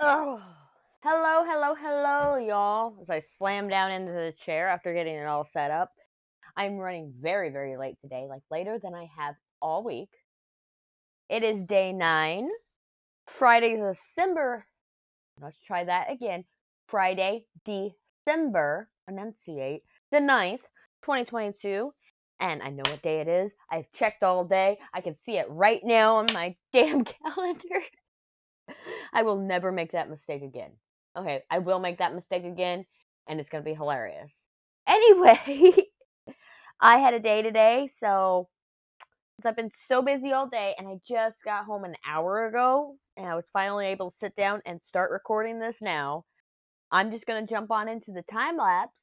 Oh, hello, y'all. As I slam down into the chair after getting it all set up. I'm running very late today, like later than I have all week. It is day 9. Friday's December. Let's try that again. Friday, December, enunciate, the 9th, 2022. And I know what day it is. I've checked all day. I can see it right now on my damn calendar. I will never make that mistake again. Okay, I will make that mistake again, and it's gonna be hilarious. Anyway, I had a day today, so since I've been so busy all day, and I just got home an hour ago, and I was finally able to sit down and start recording this now. I'm just gonna jump on into the time lapse.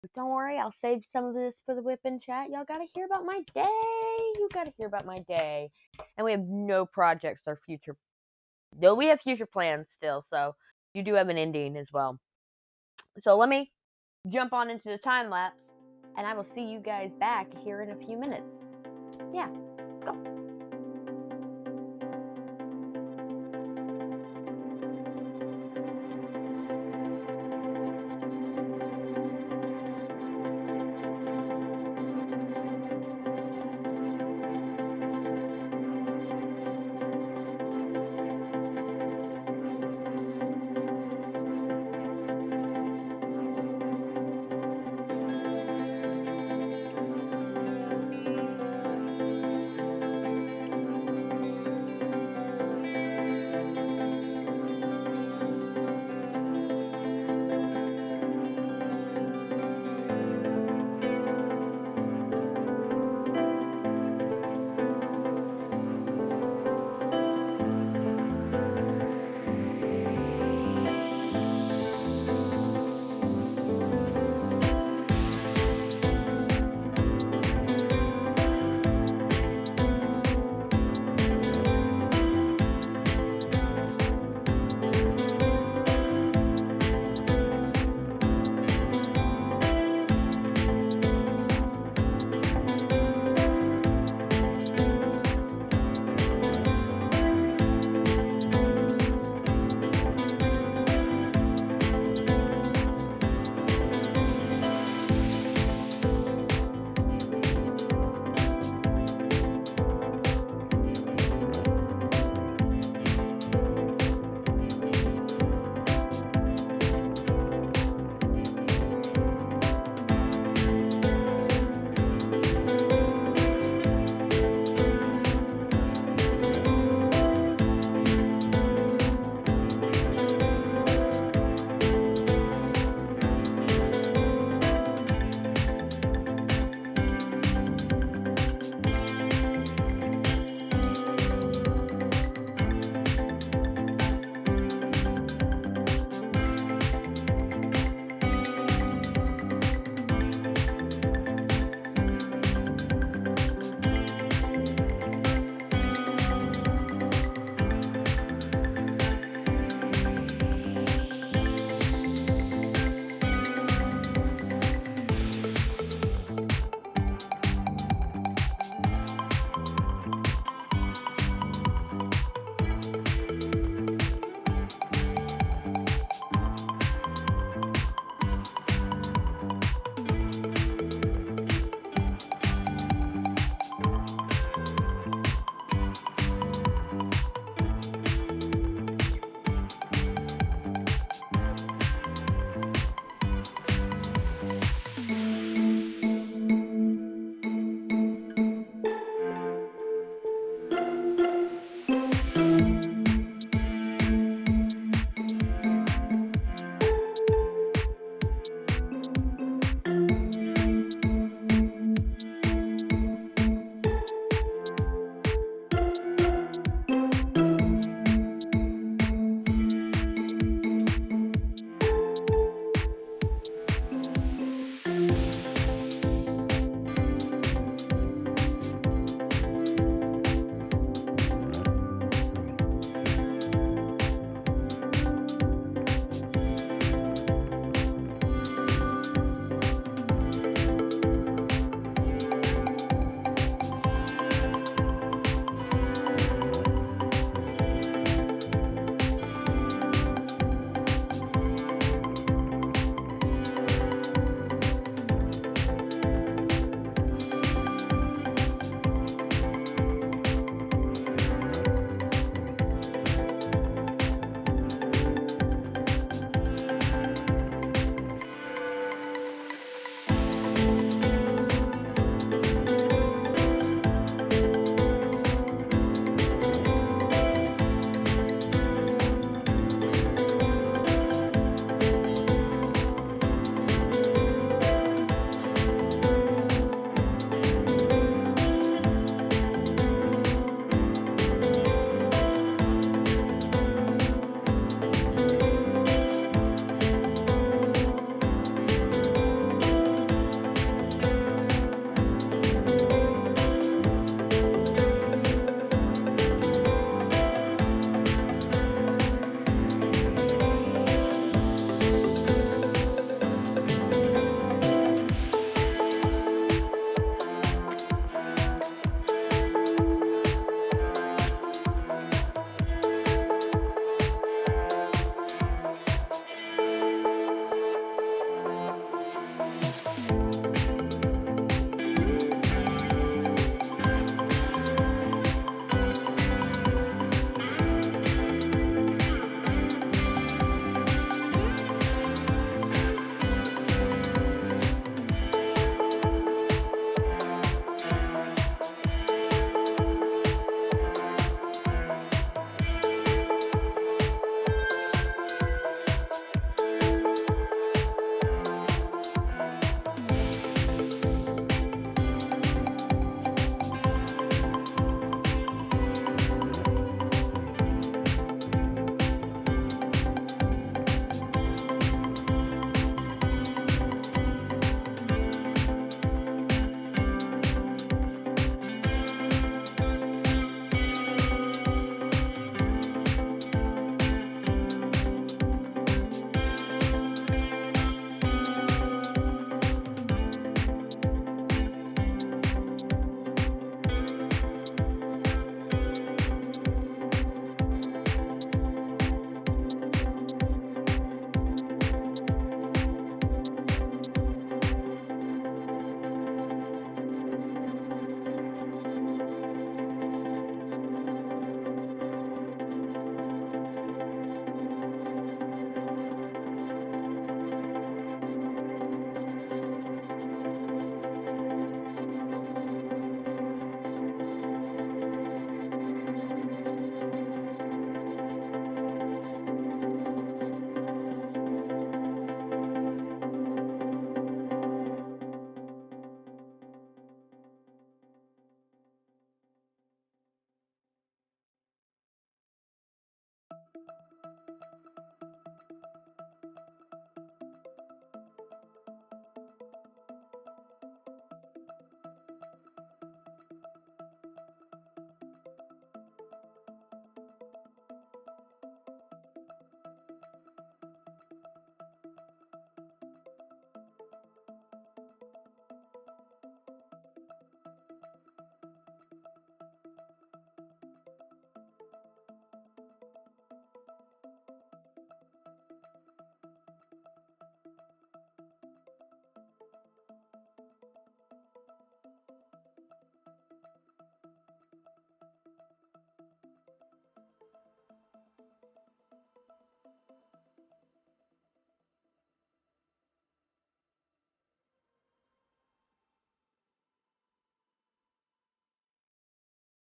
But don't worry, I'll save some of this for the WIP Chat. Y'all gotta hear about my day. You gotta hear about my day. And we have no projects or future. Though we have future plans still, so you do have an ending as well. So let me jump on into the time lapse, and I will see you guys back here in a few minutes. Yeah, go.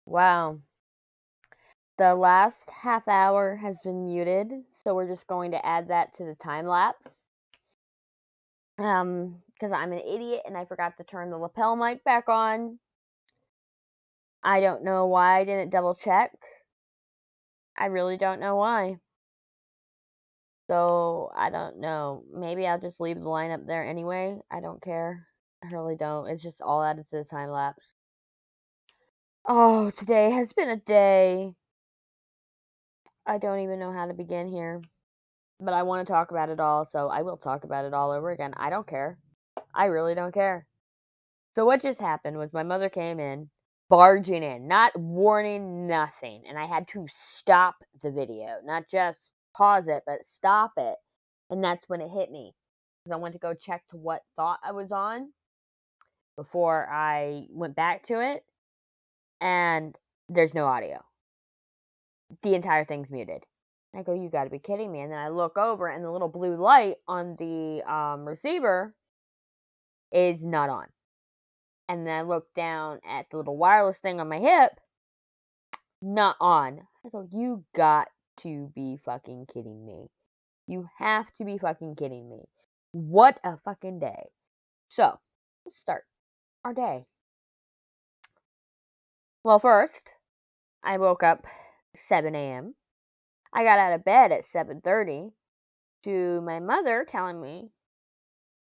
Wow. The last half hour has been muted, so we're just going to add that to the time lapse. Because I'm an idiot and I forgot to turn the lapel mic back on. I don't know why I didn't double check. I really don't know why. So, I don't know. Maybe I'll just leave the lineup there anyway. I don't care. I really don't. It's just all added to the time lapse. Oh, today has been a day. I don't even know how to begin here. But I want to talk about it all, so I will talk about it all over again. I don't care. I really don't care. So what just happened was my mother came in, barging in, not warning, nothing. And I had to stop the video. Not just pause it, but stop it. And that's when it hit me. Because I went to go check to what thought I was on before I went back to it. And there's no audio. The entire thing's muted. I go, you gotta be kidding me. And then I look over and the little blue light on the receiver is not on. And then I look down at the little wireless thing on my hip, not on. I go, you got to be fucking kidding me. You have to be fucking kidding me. What a fucking day. So, let's start our day. Well, first, I woke up 7 a.m. I got out of bed at 7:30 to my mother telling me,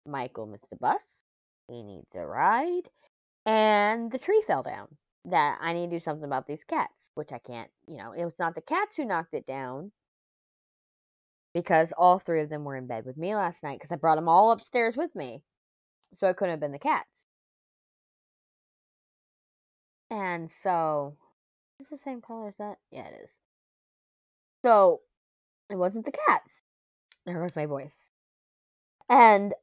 Michael missed the bus. He needs a ride. And the tree fell down. That I need to do something about these cats, which I can't, it was not the cats who knocked it down. Because all three of them were in bed with me last night because I brought them all upstairs with me. So it couldn't have been the cats. And so, is this the same color as that? Yeah, it is. So, it wasn't the cats. There goes my voice. And,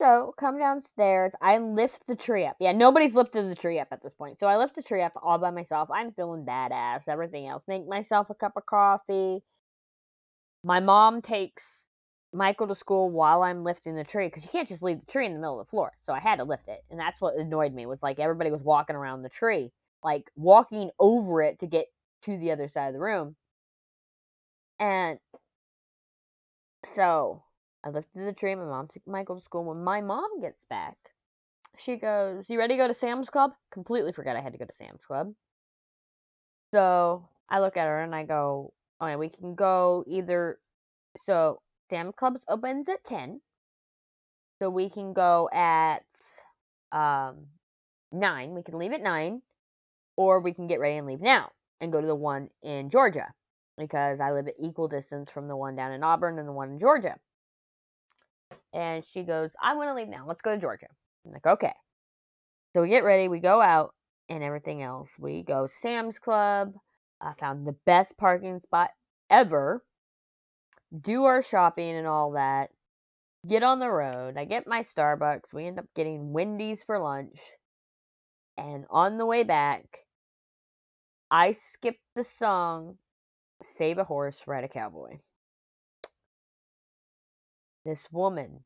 so, come downstairs. I lift the tree up. Yeah, nobody's lifted the tree up at this point. So, I lift the tree up all by myself. I'm feeling badass. Everything else. Make myself a cup of coffee. My mom takes Michael to school while I'm lifting the tree because you can't just leave the tree in the middle of the floor. So I had to lift it. And that's what annoyed me was like everybody was walking around the tree, like walking over it to get to the other side of the room. And so I lifted the tree. My mom took Michael to school. When my mom gets back, she goes, you ready to go to Sam's Club? Completely forgot I had to go to Sam's Club. So I look at her and I go, okay, we can go either. So Sam's Club opens at 10. So we can go at 9. We can leave at 9. Or we can get ready and leave now and go to the one in Georgia. Because I live at equal distance from the one down in Auburn and the one in Georgia. And she goes, I want to leave now. Let's go to Georgia. I'm like, okay. So we get ready. We go out and everything else. We go to Sam's Club. I found the best parking spot ever. Do our shopping and all that. Get on the road. I get my Starbucks. We end up getting Wendy's for lunch. And on the way back, I skipped the song Save a Horse, Ride a Cowboy. This woman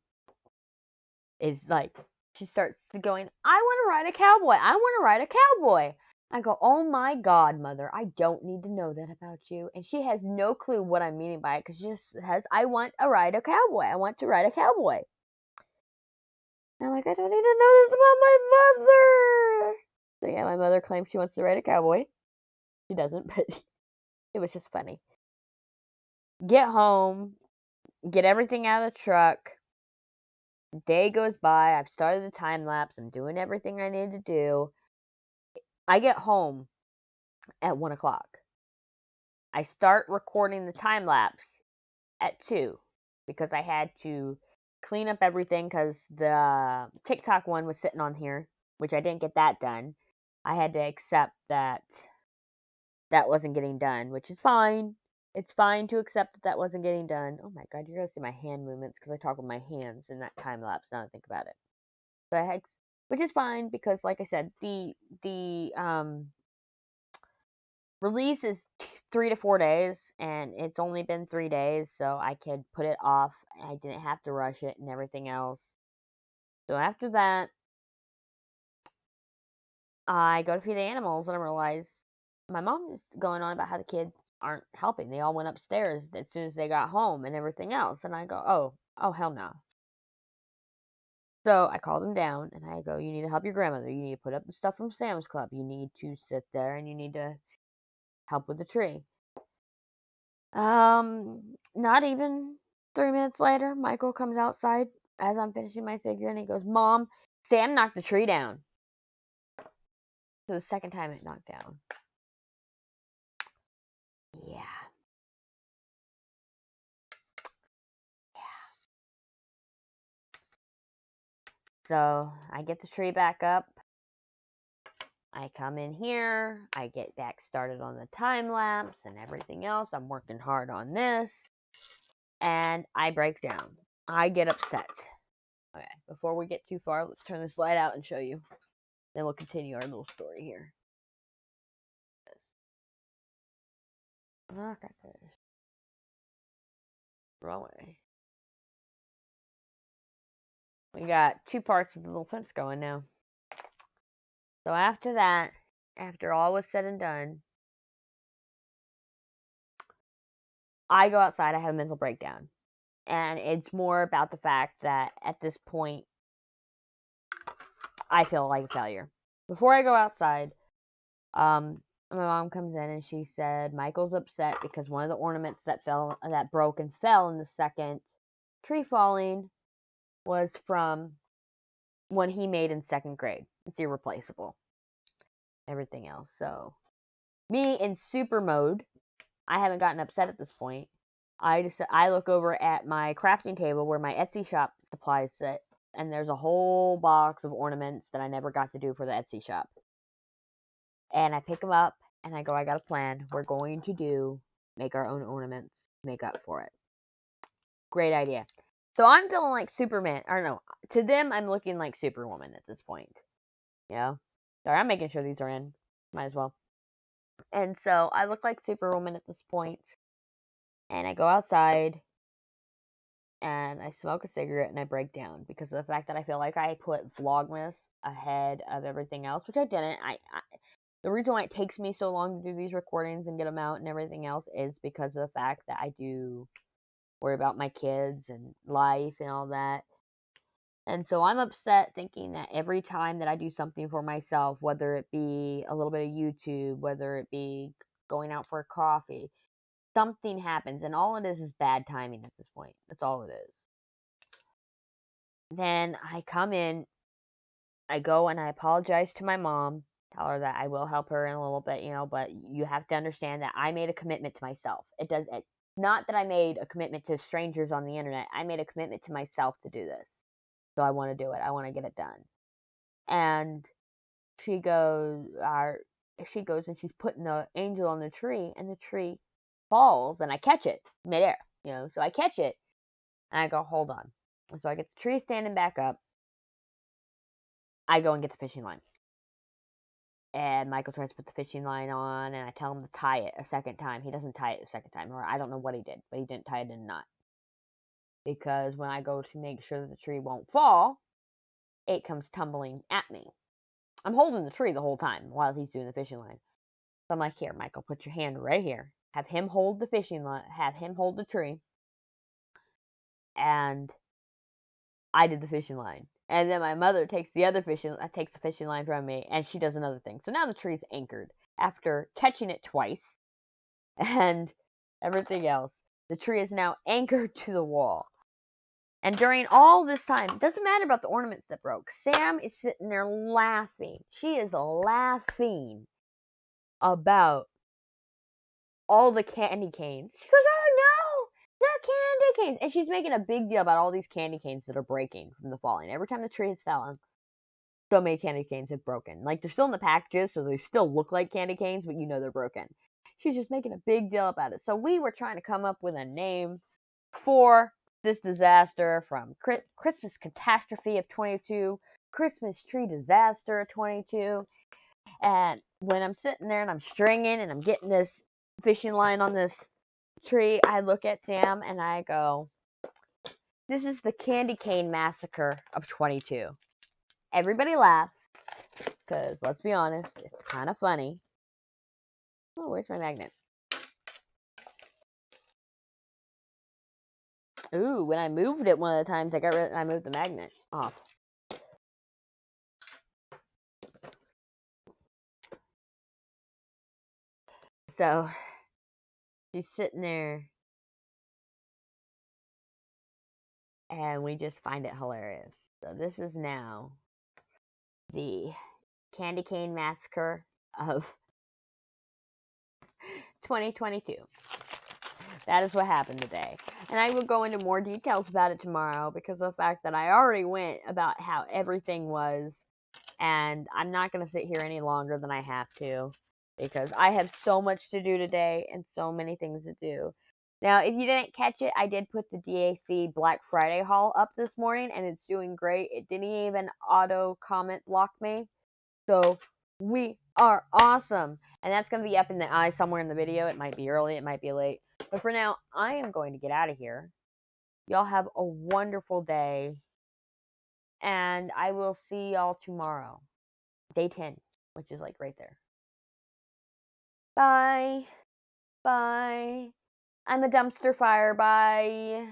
is like, she starts going, I want to ride a cowboy. I want to ride a cowboy. I go, oh my God, mother, I don't need to know that about you. And she has no clue what I'm meaning by it because she just says, I want to ride a cowboy. I want to ride a cowboy. And I'm like, I don't need to know this about my mother. So yeah, my mother claims she wants to ride a cowboy. She doesn't, but it was just funny. Get home, get everything out of the truck. The day goes by. I've started the time lapse. I'm doing everything I need to do. I get home at 1 o'clock. I start recording the time lapse at 2 because I had to clean up everything because the TikTok one was sitting on here, which I didn't get that done. I had to accept that that wasn't getting done, which is fine. It's fine to accept that that wasn't getting done. Oh my God, you're going to see my hand movements because I talk with my hands in that time lapse now that I think about it. So I had, which is fine because, like I said, the release is 3 to 4 days, and it's only been 3 days, so I could put it off. I didn't have to rush it and everything else. So after that, I go to feed the animals, and I realize my mom is going on about how the kids aren't helping. They all went upstairs as soon as they got home and everything else. And I go, oh, hell no. So I call them down, and I go, you need to help your grandmother. You need to put up the stuff from Sam's Club. You need to sit there, and you need to help with the tree. Not even 3 minutes later, Michael comes outside as I'm finishing my cigarette, and he goes, Mom, Sam knocked the tree down. So the second time it knocked down. Yeah. So I get the tree back up. I come in here. I get back started on the time lapse and everything else. I'm working hard on this. And I break down. I get upset. Okay, before we get too far, let's turn this light out and show you. Then we'll continue our little story here. Okay. Wrong way. We got 2 parts of the little fence going now. So after that, after all was said and done, I go outside. I have a mental breakdown. And it's more about the fact that at this point, I feel like a failure. Before I go outside, my mom comes in and she said Michael's upset because one of the ornaments that broke and fell in the second tree falling was from one he made in 2nd grade. It's irreplaceable. Everything else. So, me in super mode, I haven't gotten upset at this point. I look over at my crafting table where my Etsy shop supplies sit, and there's a whole box of ornaments that I never got to do for the Etsy shop. And I pick them up, and I go, I got a plan. We're going to make our own ornaments, make up for it. Great idea. So I'm feeling like Superman. Or no, to them, I'm looking like Superwoman at this point. You know? Sorry, I'm making sure these are in. Might as well. And so I look like Superwoman at this point. And I go outside. And I smoke a cigarette and I break down because of the fact that I feel like I put Vlogmas ahead of everything else, which I didn't. The reason why it takes me so long to do these recordings and get them out and everything else is because of the fact that I do worry about my kids and life and all that. And so I'm upset thinking that every time that I do something for myself, whether it be a little bit of YouTube, whether it be going out for a coffee, something happens, and all it is bad timing at this point. That's all it is. Then I come in, I go and I apologize to my mom, tell her that I will help her in a little bit, but you have to understand that I made a commitment to myself. Not that I made a commitment to strangers on the internet. I made a commitment to myself to do this. So I want to do it. I want to get it done. And she goes and she's putting the angel on the tree, and the tree falls, and I catch it midair, so I catch it, and I go, hold on. So I get the tree standing back up. I go and get the fishing line. And Michael tries to put the fishing line on, and I tell him to tie it a second time. He doesn't tie it a second time, or I don't know what he did, but he didn't tie it in a knot. Because when I go to make sure that the tree won't fall, it comes tumbling at me. I'm holding the tree the whole time while he's doing the fishing line. So I'm like, here, Michael, put your hand right here. Have him hold the fishing line. Have him hold the tree. And I did the fishing line. And then my mother takes the fishing line from me, and she does another thing. So now the tree's anchored after catching it twice and everything else. The tree is now anchored to the wall. And during all this time, it doesn't matter about the ornaments that broke. Sam is sitting there laughing. She is laughing about all the candy canes. She goes, oh no, the candy canes. And she's making a big deal about all these candy canes that are breaking from the falling. Every time the tree has fallen, so many candy canes have broken. Like, they're still in the packages, so they still look like candy canes, but they're broken. She's just making a big deal about it. So we were trying to come up with a name for this disaster, from Christmas catastrophe of 22, Christmas tree disaster of 22. And when I'm sitting there and I'm stringing and I'm getting this fishing line on this tree, I look at Sam and I go, this is the Candy Cane Massacre of 22. Everybody laughs because let's be honest, it's kind of funny. Oh, where's my magnet? Ooh, when I moved it one of the times, I moved the magnet off. So, she's sitting there, and we just find it hilarious. So this is now the Candy Cane Massacre of 2022. That is what happened today. And I will go into more details about it tomorrow because of the fact that I already went about how everything was. And I'm not going to sit here any longer than I have to because I have so much to do today and so many things to do. Now, if you didn't catch it, I did put the DAC Black Friday haul up this morning and it's doing great. It didn't even auto comment block me. So we are awesome. And that's going to be up in the eye somewhere in the video. It might be early, it might be late. But for now, I am going to get out of here. Y'all have a wonderful day. And I will see y'all tomorrow. Day 10, which is like right there. Bye. Bye. I'm a dumpster fire. Bye.